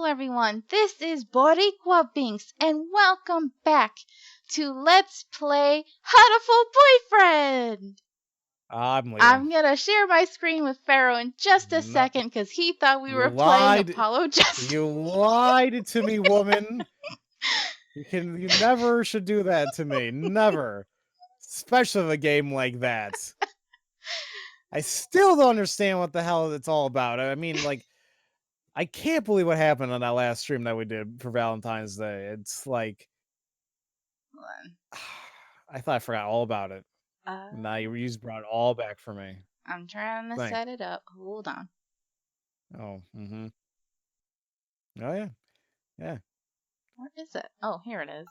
everyone. This is Boricua Binks, and welcome back to Let's Play Hatoful Boyfriend. I'm gonna share my screen with Pharaoh in just a second because he thought we were playing Apollo Justice. You lied to me, woman. You never should do that to me. Never. Especially with a game like that. I still don't understand what the hell it's all about. I mean, like, I can't believe what happened on that last stream that we did for Valentine's Day. It's like, Hold on. I thought I forgot all about it. Now you just brought it all back for me. I'm trying to set it up. Hold on. Oh, Oh, yeah. Yeah. Where is it? Oh, here it is.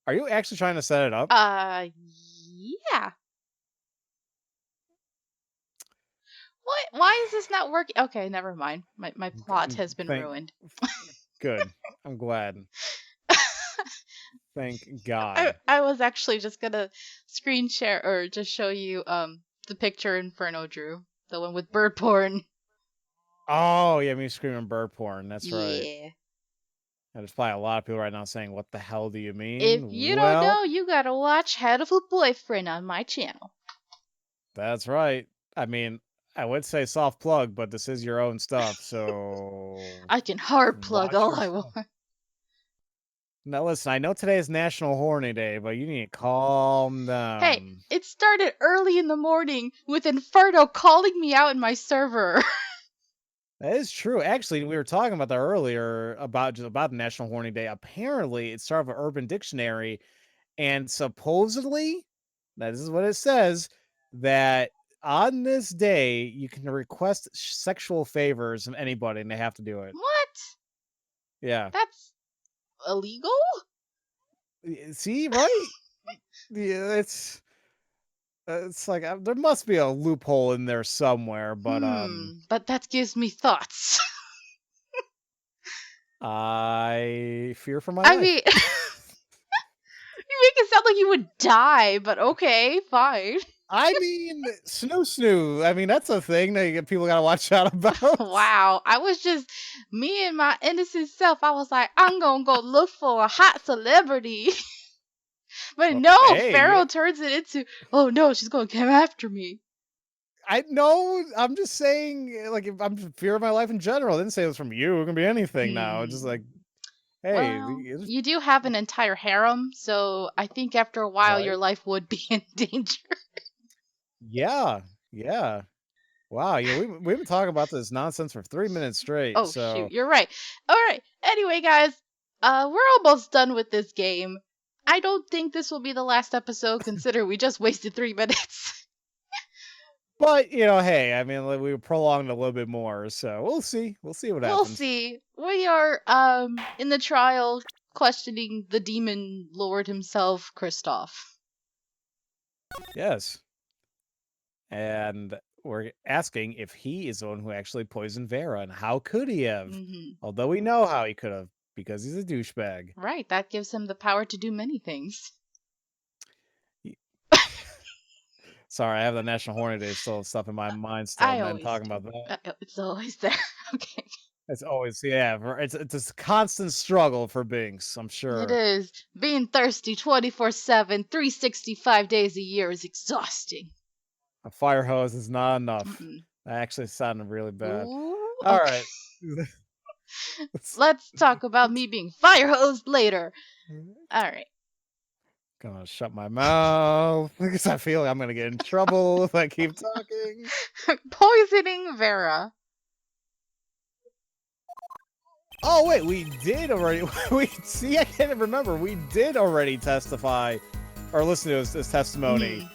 Are you actually trying to set it up? Yeah. What? Why is this not working? Okay, never mind. My plot has been ruined. Good. I'm glad. Thank God. I was actually just gonna screen share or just show you the picture Inferno drew. The one with bird porn. Oh, yeah, me screaming bird porn. That's right. Yeah. And there's probably a lot of people right now saying, what the hell do you mean? If you don't know, you gotta watch Hatoful Boyfriend on my channel. That's right. I mean, I would say soft plug, but this is your own stuff, so... I can hard plug all I want. Now listen, I know today is National Horny Day, but you need to calm down. Hey, it started early in the morning with Inferno calling me out in my server. That is true. Actually, we were talking about that earlier about the National Horny Day. Apparently, it started with Urban Dictionary, and supposedly, that is what it says, that on this day, you can request sexual favors from anybody, and they have to do it. What? Yeah. That's illegal? See, right? Yeah, it's like there must be a loophole in there somewhere, but But that gives me thoughts. I fear for my life. I mean, you make it sound like you would die, but okay, fine. I mean, snoo. I mean, that's a thing that people gotta watch out about. Wow, I was just me and my innocent self. I was like, I'm gonna go look for a hot celebrity. But no, hey, Pharaoh turns it into, oh no, she's gonna come after me. I know. I'm just saying, like, if I'm fear of my life in general. I didn't say it was from you. It can be anything now. It's just like, hey, well, you do have an entire harem, so I think after a while your life would be in danger. Yeah. Wow, we've been talking about this nonsense for 3 minutes straight. Oh so... shoot, you're right. All right. Anyway, guys, we're almost done with this game. I don't think this will be the last episode, considering we just wasted 3 minutes. But, you know, hey, I mean, we prolonged a little bit more, so we'll see. We'll see what happens. We'll see. We are, in the trial questioning the demon lord himself, Kristoph. Yes. And we're asking if he is the one who actually poisoned Vera, and how could he have? Although we know how he could have, because he's a douchebag. Right, that gives him the power to do many things. Sorry, I have the National Horny Day still stuff in my mind still. I'm talking about that. It's always there. Okay. It's always, yeah. It's a constant struggle for Binks, I'm sure. It is. Being thirsty 24/7, 365 days a year is exhausting. A fire hose is not enough. That actually sounded really bad. Ooh, all right. Let's talk about me being fire hosed later. All right. Gonna shut my mouth because I feel like I'm gonna get in trouble if I keep talking. Poisoning Vera. Oh wait, we did already. See, I can't remember. We did already testify or listen to his testimony.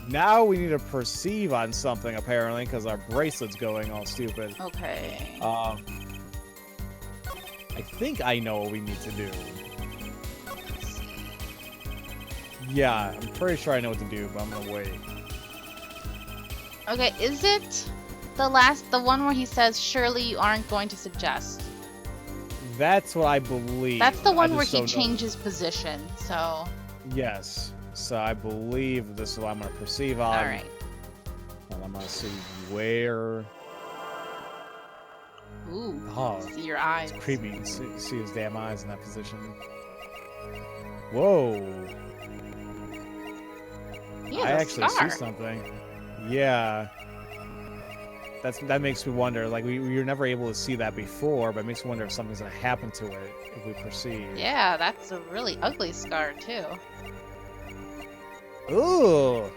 Now we need to perceive on something apparently because our bracelet's going all stupid. Okay. I think I know what we need to do. Yeah, I'm pretty sure I know what to do, but I'm gonna wait. Okay, is it the one where he says, surely you aren't going to suggest? That's what I believe. That's the one where he changes position, so... Yes. So I believe this is what I'm going to perceive on. Alright. I'm gonna see where. Ooh, Oh, see your eyes. it's creepy. You can see his damn eyes in that position. Whoa. He has I a actually scar. see something. Yeah. That makes me wonder. Like, we were never able to see that before, but it makes me wonder if something's gonna happen to it if we proceed. Yeah, that's a really ugly scar, too. Ooh.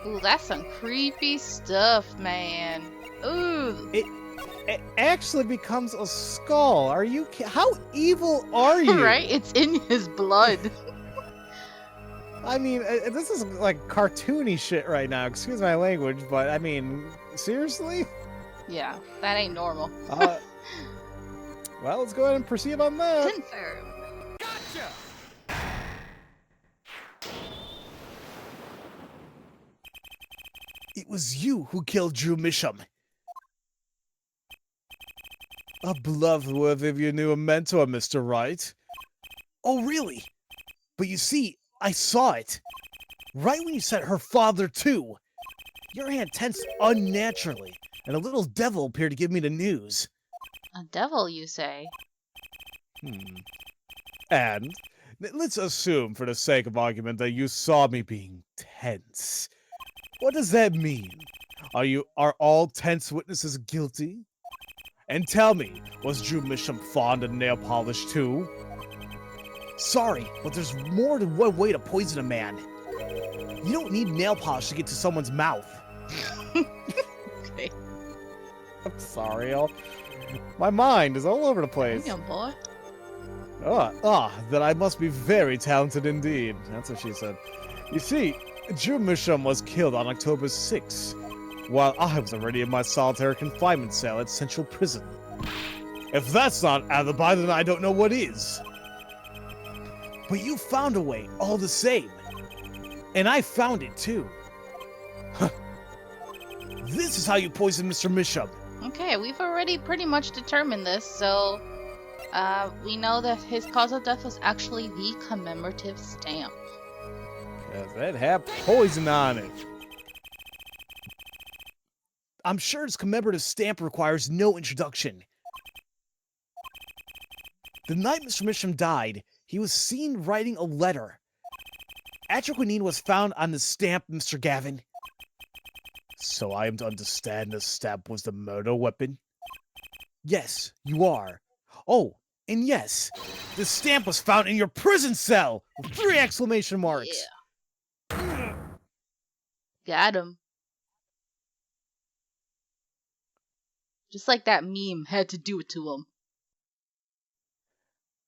Ooh, that's some creepy stuff, man. Ooh. It actually becomes a skull. Are you how evil are you? Right? It's in his blood. I mean, this is like cartoony shit right now. Excuse my language, but I mean, seriously? Yeah, that ain't normal. Well, let's go ahead and proceed on that. Confirm. Gotcha! It was you who killed Drew Misham. A beloved worthy of your new mentor, Mr. Wright. Oh, really? But you see, I saw it. Right when you said her father, too. Your hand tensed unnaturally, and a little devil appeared to give me the news. A devil, you say? And let's assume, for the sake of argument, that you saw me being tense. What does that mean? Are all tense witnesses guilty? And tell me, was Drew Misham fond of nail polish too? Sorry, but there's more than one way to poison a man. You don't need nail polish to get to someone's mouth. Okay. I'm sorry, my mind is all over the place. Damn, boy. Then I must be very talented indeed. That's what she said. You see, Drew Misham was killed on October 6th, while I was already in my solitary confinement cell at Central Prison. If that's not alibi, then I don't know what is. But you found a way, all the same. And I found it, too. This is how you poison Mr. Misham. Okay, we've already pretty much determined this, so we know that his cause of death was actually the commemorative stamp. Yes, it had poison on it. I'm sure his commemorative stamp requires no introduction. The night Mr. Misham died, he was seen writing a letter. Atropine was found on the stamp, Mr. Gavin. So I am to understand the stamp was the murder weapon? Yes, you are. Oh, and yes, the stamp was found in your prison cell! With 3 exclamation marks! Yeah. Got him. Just like that meme had to do it to him.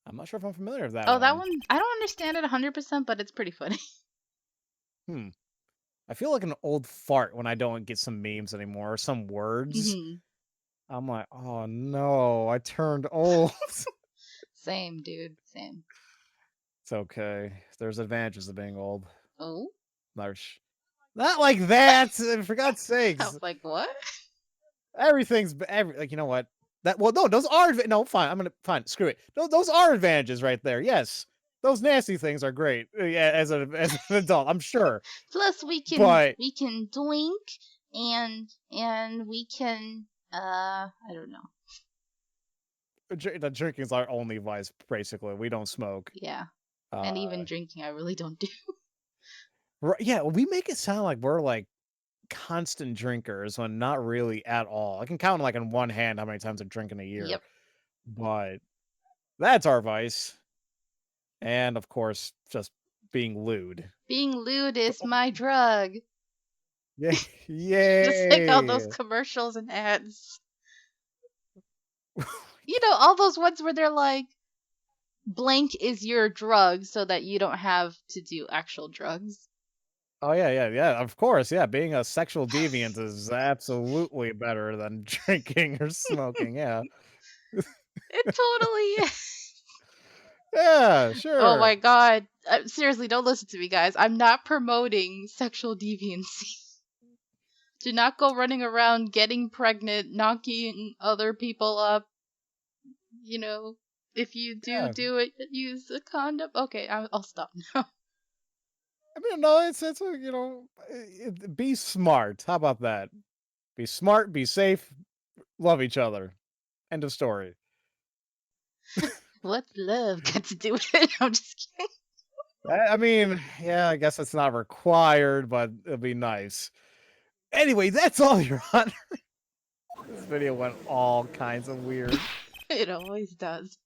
I'm not sure if I'm familiar with that Oh, one. that one, I don't understand it 100%, but it's pretty funny. I feel like an old fart when I don't get some memes anymore, or some words. I'm like, oh no, I turned old. Same, dude. Same. It's okay. There's advantages of being old. Oh? Not like that, for God's I sakes. was like, what? Everything's, like, you know what? No, those are, no, fine, screw it. Those are advantages right there, yes. Those nasty things are great, yeah, as an adult, I'm sure. Plus, we can But drink, and we can, I don't know. the drinking is our only vice, basically. We don't smoke. Yeah. And even drinking, I really don't do. Right, yeah, we make it sound like we're, like, constant drinkers when not really at all. I can count, like, on one hand how many times I drink in a year. Yep. But that's our vice. And, of course, just being lewd. Being lewd is my drug. Yay! Yay! Just like all those commercials and ads. You know, all those ones where they're like, blank is your drug so that you don't have to do actual drugs. Oh, yeah, of course, yeah. Being a sexual deviant is absolutely better than drinking or smoking, yeah. It totally is. Yeah, sure. Oh my god. Seriously, don't listen to me, guys. I'm not promoting sexual deviancy. Do not go running around getting pregnant, knocking other people up. You know, if you do it, use a condom. Okay, I'll stop now. I mean, no, be smart. How about that? Be smart, be safe, love each other. End of story. What's love got to do with it? I'm just kidding. I mean, yeah, I guess it's not required, but it'd be nice. Anyway, that's all, Your Honor. This video went all kinds of weird. It always does.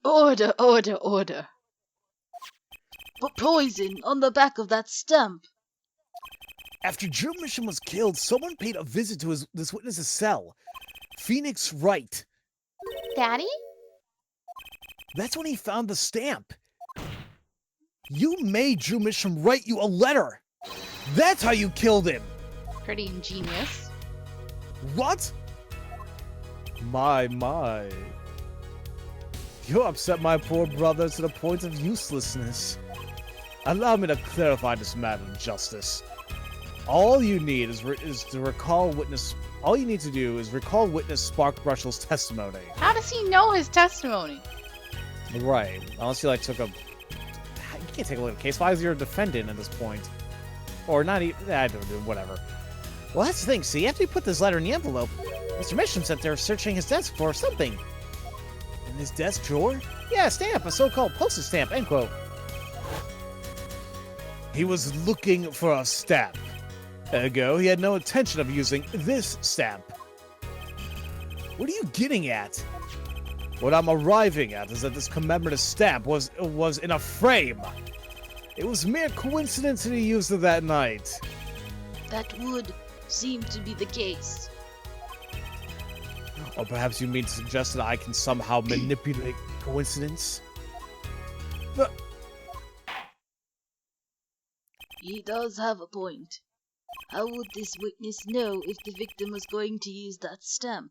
Order, order, order. Put poison on the back of that stamp. After Drew Mission was killed, someone paid a visit to this witness's cell. Phoenix Wright. Daddy? That's when he found the stamp. You made Drew Mission write you a letter. That's how you killed him. Pretty ingenious. What? My. You upset my poor brother to the point of uselessness. Allow me to clarify this matter, Justice. All you need is to recall witness. All you need to do is recall witness Spark Brushell's testimony. How does he know his testimony? Right. Unless you took a. You can't take a look at the case. Why is your defendant at this point? Or not even. I don't know. Whatever. Well, that's the thing. See, after you put this letter in the envelope, Mr. Mission sat there searching his desk for something. In his desk drawer? Yeah, a stamp, a so-called postage stamp. End quote. He was looking for a stamp. Ergo, he had no intention of using this stamp. What are you getting at? What I'm arriving at is that this commemorative stamp was in a frame. It was mere coincidence that he used it that night. That would seem to be the case. Or perhaps you mean to suggest that I can somehow manipulate coincidence? But He does have a point. How would this witness know if the victim was going to use that stamp?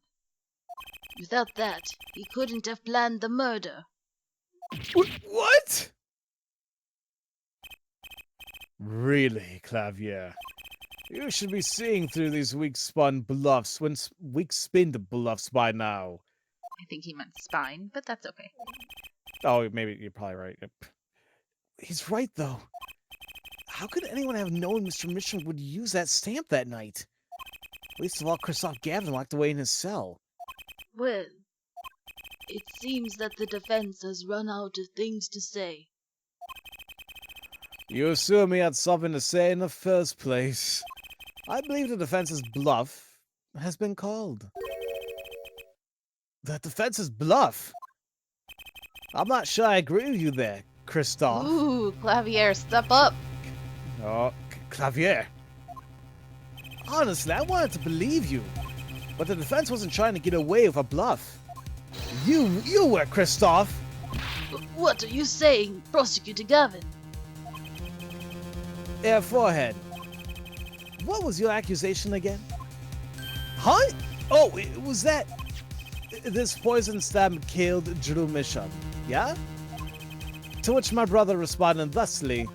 Without that, he couldn't have planned the murder. What? Really, Clavier? You should be seeing through these weak-spinned bluffs by now. I think he meant spine, but that's okay. Oh, maybe you're probably right. He's right, though. How could anyone have known Mr. Mission would use that stamp that night? Least of all, Kristoph Gavin locked away in his cell. Well, it seems that the defense has run out of things to say. You assumed he had something to say in the first place. I believe the defense's bluff has been called. The defense's bluff? I'm not sure I agree with you there, Kristoph. Ooh, Clavier, step up. Oh, Clavier. Honestly, I wanted to believe you. But the defense wasn't trying to get away with a bluff. You were, Kristoph. What are you saying, Prosecutor Gavin? Yeah, forehead. What was your accusation again? Huh? Oh, it was that this poison stab killed Drew Mission, yeah? To which my brother responded thusly,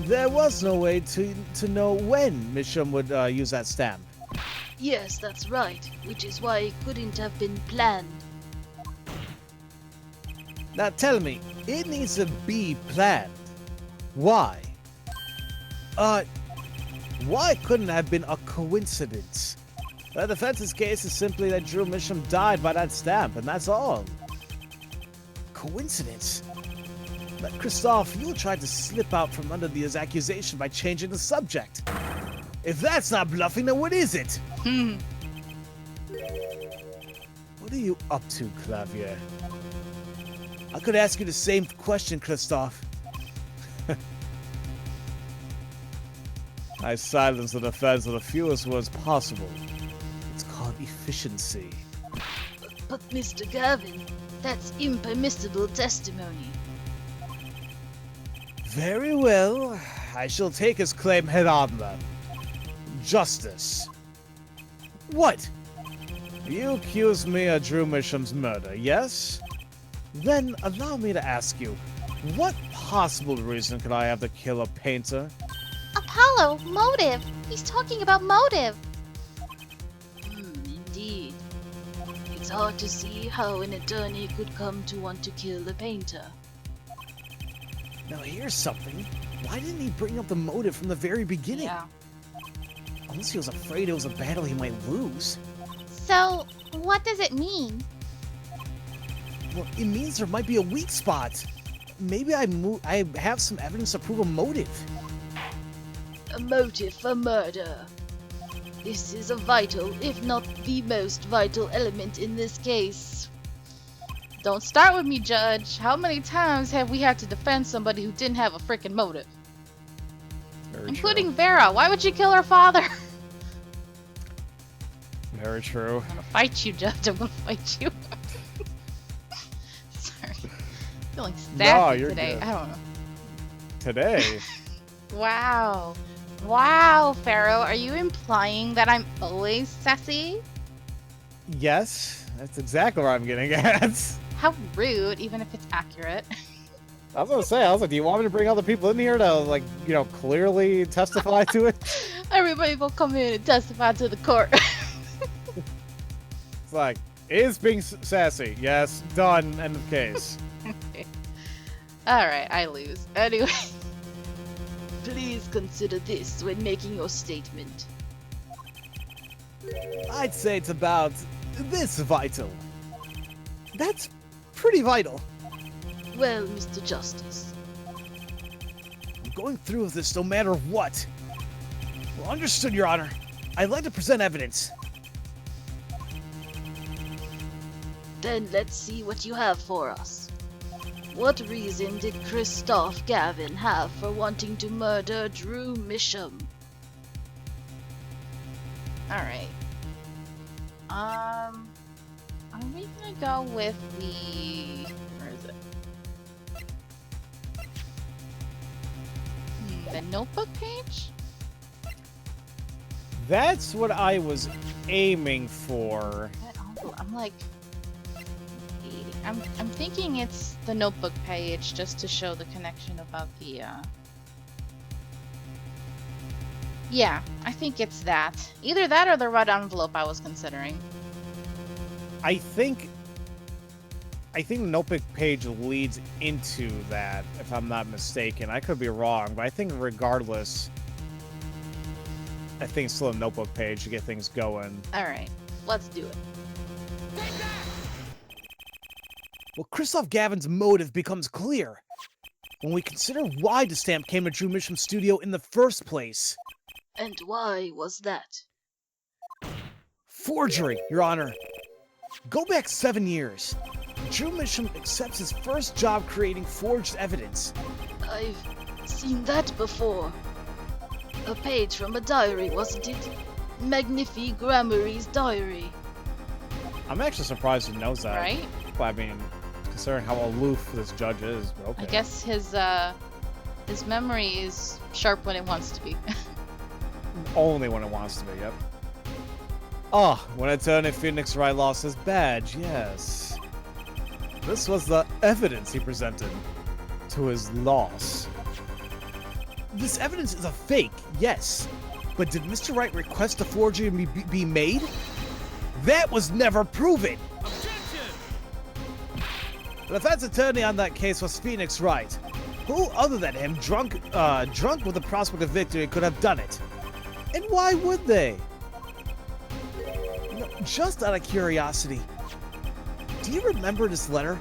there was no way to know when Mission would use that stamp. Yes, that's right, which is why it couldn't have been planned. Now tell me, it needs to be planned. Why? Why couldn't it have been a coincidence? The defense's case is simply that Drew Mission died by that stamp, and that's all. Coincidence? But Kristoph, you tried to slip out from under his accusation by changing the subject. If that's not bluffing, then what is it? What are you up to, Clavier? I could ask you the same question, Kristoph. I silence the defense with the fewest words possible. It's called efficiency. But Mr. Gavin, that's impermissible testimony. Very well. I shall take his claim head on then. Justice. What? You accuse me of Drew Misham's murder, yes? Then allow me to ask you, what possible reason could I have to kill a painter? Apollo, motive. He's talking about motive. Indeed. It's hard to see how an attorney could come to want to kill a painter. Now here's something. Why didn't he bring up the motive from the very beginning? Yeah. Unless he was afraid it was a battle he might lose. So, what does it mean? Well, it means there might be a weak spot. Maybe I have some evidence to prove a motive. A motive for murder. This is a vital, if not the most vital element in this case. Don't start with me, Judge. How many times have we had to defend somebody who didn't have a freaking motive? Very Including Vera. Why would she kill her father? Very true. I'm gonna fight you, Judge. I'm gonna fight you. Sorry. Feeling sassy you're today. good. I don't know. Today? Wow. Wow, Pharaoh. Are you implying that I'm always sassy? Yes, that's exactly what I'm getting at. How rude, even if it's accurate. I was gonna say, I was like, do you want me to bring other people in here to, like, you know, clearly testify to it? Everybody will come in and testify to the court. It's like, is being sassy? Yes, done, end of case. Alright, I lose. Anyway. Please consider this when making your statement. I'd say it's about this vital. That's pretty vital. Well, Mr. Justice, I'm going through with this no matter what. Well, understood, Your Honor. I'd like to present evidence. then let's see what you have for us. What reason did Kristoph Gavin have for wanting to murder Drew Misham? Alright. Are we gonna go with the... Where is it? The notebook page? That's what I was aiming for. That envelope, I'm like... I'm thinking it's the notebook page just to show the connection about the, Yeah, I think it's that. Either that or the red envelope I was considering. I think the notebook page leads into that, if I'm not mistaken. I could be wrong, but I think regardless, I think it's still a notebook page to get things going. Alright, let's do it. Well, Kristoph Gavin's motive becomes clear when we consider why the stamp came to Drew Misham's studio in the first place. And why was that? Forgery, Your Honor. Go back 7 years. Drew Misham accepts his first job creating forged evidence. I've seen that before. A page from a diary, wasn't it? Magnifique Grammary's diary. I'm actually surprised he knows that. Right? But I mean, considering how aloof this judge is, but okay. I guess his memory is sharp when it wants to be. Only when it wants to be, yep. Ah, when Attorney Phoenix Wright lost his badge, yes. This was the evidence he presented to his loss. This evidence is a fake, yes. But did Mr. Wright request the forgery be made? That was never proven! The defense attorney on that case was Phoenix Wright. Who other than him, drunk with the prospect of victory, could have done it? And why would they? You know, just out of curiosity, do you remember this letter?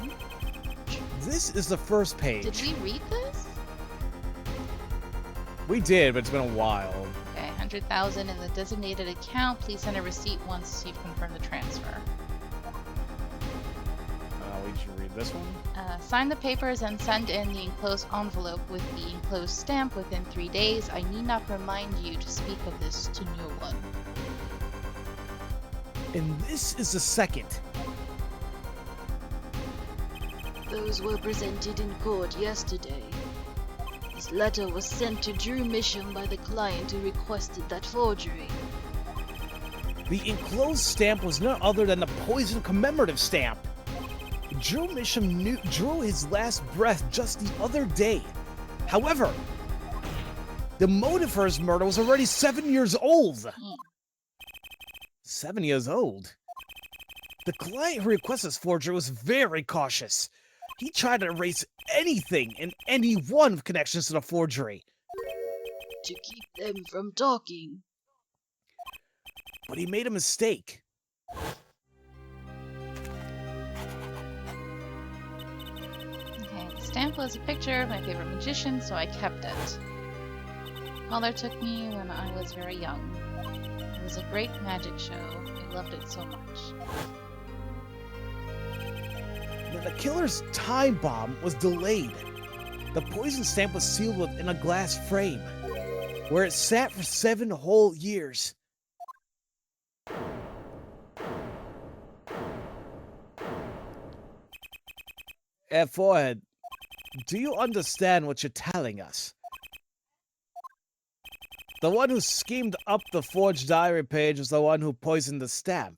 Okay. This is the first page. Did we read this? We did, but it's been a while. Okay, 100,000 in the designated account. Please send a receipt once you've confirmed the transfer. We should read this one. Sign the papers and send in the enclosed envelope with the enclosed stamp within 3 days. I need not remind you to speak of this to no one. And this is the second. Those were presented in court yesterday. This letter was sent to Drew Misham by the client who requested that forgery. The enclosed stamp was none other than the poison commemorative stamp. Drew Misham drew his last breath just the other day. However, the motive for his murder was already 7 years old. 7 years old? The client who requested this forgery was very cautious. He tried to erase anything and anyone with connections to the forgery. To keep them from talking. But he made a mistake. Okay, the stamp was a picture of my favorite magician, so I kept it. Mother took me when I was very young. It was a great magic show. I loved it so much. But the killer's time bomb was delayed. The poison stamp was sealed within a glass frame, where it sat for 7 whole years. Forehead, do you understand what you're telling us? The one who schemed up the forged diary page was the one who poisoned the stamp.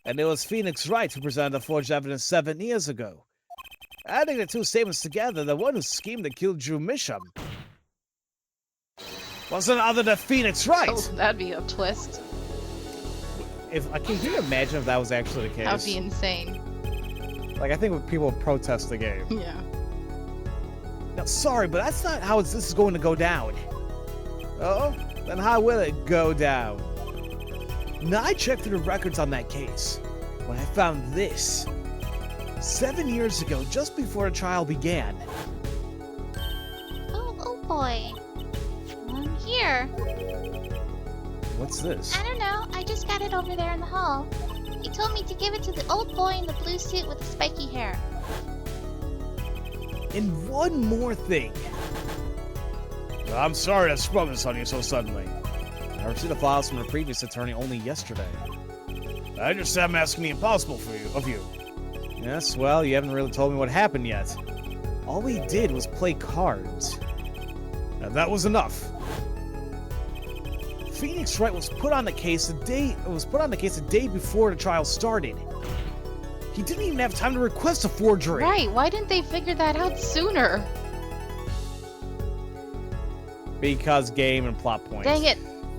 And it was Phoenix Wright who presented the forged evidence 7 years ago. Adding the two statements together, the one who schemed and killed Drew Misham was none other than Phoenix Wright. Oh, that'd be a twist. Can you imagine if that was actually the case? That would be insane. Like, I think people would protest the game. Yeah. Now, sorry, but that's not how this is going to go down. Oh? Then how will it go down? Now, I checked through the records on that case when I found this. 7 years ago, just before the trial began. Oh boy. I'm here. What's this? I don't know. I just got it over there in the hall. He told me to give it to the old boy in the blue suit with the spiky hair. And one more thing. I'm sorry to sprung this on you so suddenly. I received the files from the previous attorney only yesterday. I understand I'm asking the impossible of you. Yes, well, you haven't really told me what happened yet. All we did was play cards. And that was enough. Phoenix Wright was put on the case a day before the trial started. He didn't even have time to request a forgery. Right, why didn't they figure that out sooner? Because game and plot points. Dang it,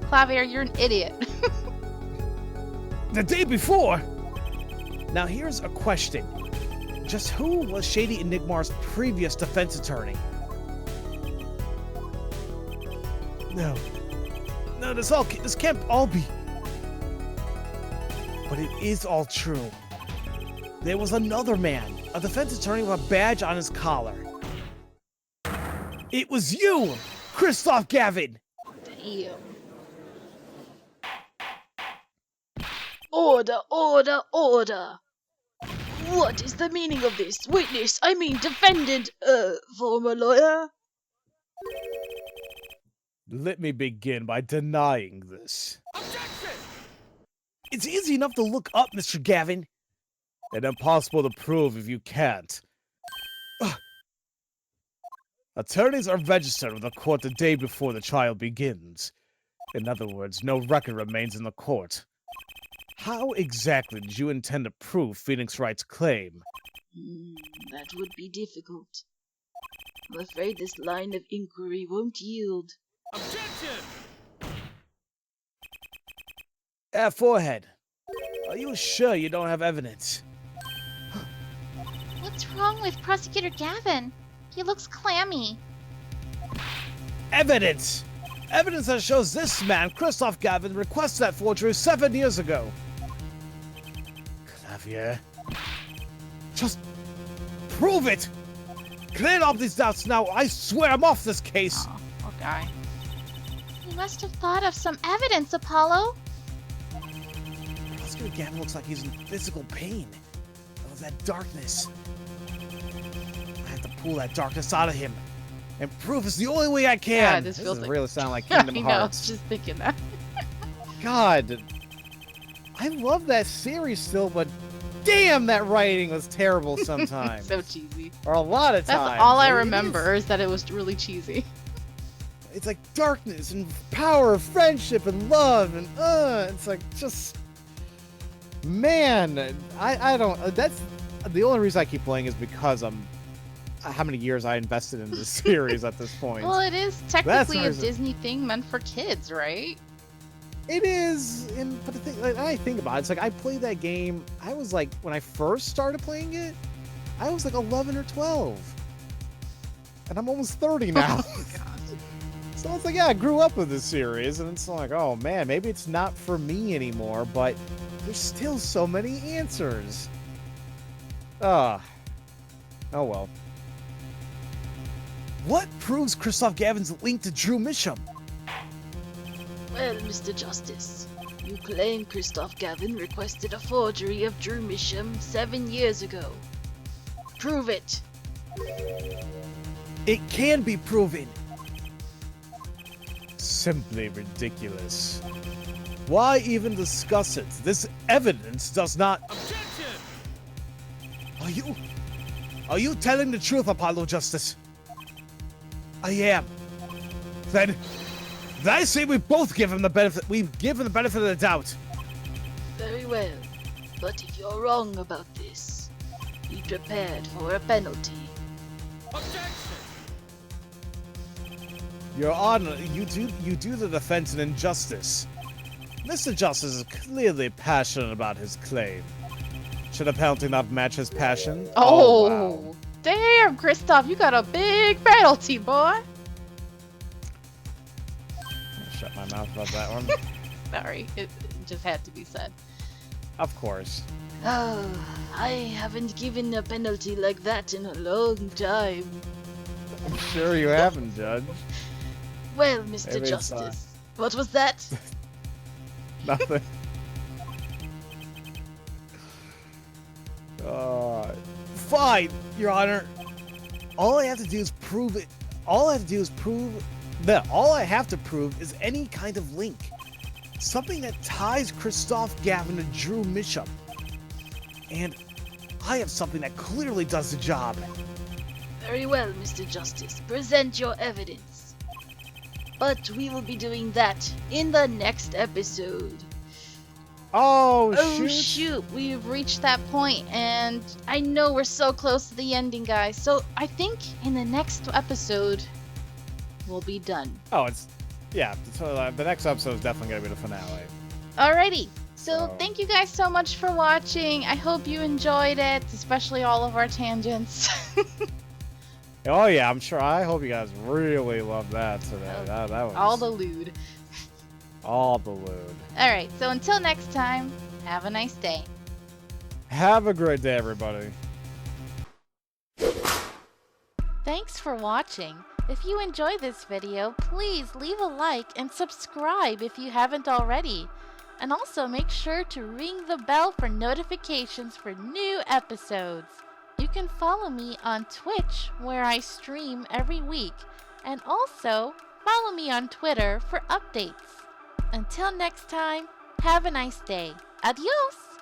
Clavier, you're an idiot. The day before? Now here's a question. Just who was Shady Enigmar's previous defense attorney? No, this can't all be. But it is all true. There was another man, a defense attorney with a badge on his collar. It was you, Kristoph Gavin. Damn. Order, order, order! What is the meaning of this? Witness, I mean defendant, former lawyer? Let me begin by denying this. Objection! It's easy enough to look up, Mr. Gavin. And impossible to prove if you can't. Ugh. Attorneys are registered with the court the day before the trial begins. In other words, no record remains in the court. How exactly did you intend to prove Phoenix Wright's claim? That would be difficult. I'm afraid this line of inquiry won't yield. Objection! Forehead, are you sure you don't have evidence? What's wrong with Prosecutor Gavin? He looks clammy. Evidence! Evidence that shows this man, Kristoph Gavin, requested that forgery 7 years ago. Clavier. Just prove it! Clear up these doubts now, I swear I'm off this case! Oh, poor guy. You must have thought of some evidence, Apollo. Prosecutor Gavin looks like he's in physical pain. Oh, that darkness. I have to pull that darkness out of him. And proof is the only way I can. Yeah, this feels doesn't like... really sound like I Kingdom know, I was Hearts. just thinking that. God, I love that series still, but damn, that writing was terrible sometimes. So cheesy. Or a lot of times. That's all I It remember is that it was really cheesy. It's like darkness and power, friendship and love, and it's like just, man, I don't. That's the only reason I keep playing is because how many years I invested in this series at this point. Well, it is That's technically a ours. Disney thing meant for kids, right? It is, but the thing, like, I think about it, it's like I played that game. I was like, when I first started playing it, I was like 11 or 12, and I'm almost 30 now. So it's like, yeah, I grew up with this series, and it's like, oh man, maybe it's not for me anymore. But there's still so many answers. Oh well. What proves Kristoph Gavin's link to Drew Misham? Well, Mr. Justice, you claim Kristoph Gavin requested a forgery of Drew Misham 7 years ago. Prove it! It can be proven. Simply ridiculous. Why even discuss it? This evidence does not... Objection! Are you telling the truth, Apollo Justice? I am. Then I say we both give him the benefit. We give him the benefit of the doubt. Very well, but if you're wrong about this, be prepared for a penalty. Objection! Your Honor, you do the defense an injustice. Mr. Justice is clearly passionate about his claim. Should a penalty not match his passion? Oh, Wow. damn, Kristoph, you got a big penalty, boy. Shut my mouth about that one. Sorry, it just had to be said. Of course. Oh, I haven't given a penalty like that in a long time. I'm sure you haven't, Judge. Well, Mr. Maybe it's, Justice, what was that? Nothing. Fine, Your Honor. All I have to do is prove it. All I have to prove is any kind of link. Something that ties Kristoph Gavin to Drew Misham. And I have something that clearly does the job. Very well, Mr. Justice. Present your evidence. But we will be doing that in the next episode. Oh, Oh shoot, we've reached that point, and I know we're so close to the ending, guys. So I think in the next episode, we'll be done. Oh, yeah. So the next episode is definitely gonna be the finale. Alrighty. So So- thank you guys so much for watching. I hope you enjoyed it, especially all of our tangents. Oh yeah, I'm sure. I hope you guys really loved that today. That was all the lewd. all the lewd. Alright, so until next time, have a nice day. Have a great day, everybody. Thanks for watching. If you enjoyed this video, please leave a like and subscribe if you haven't already. And also make sure to ring the bell for notifications for new episodes. You can follow me on Twitch, where I stream every week. And also, follow me on Twitter for updates. Until next time, have a nice day. Adios!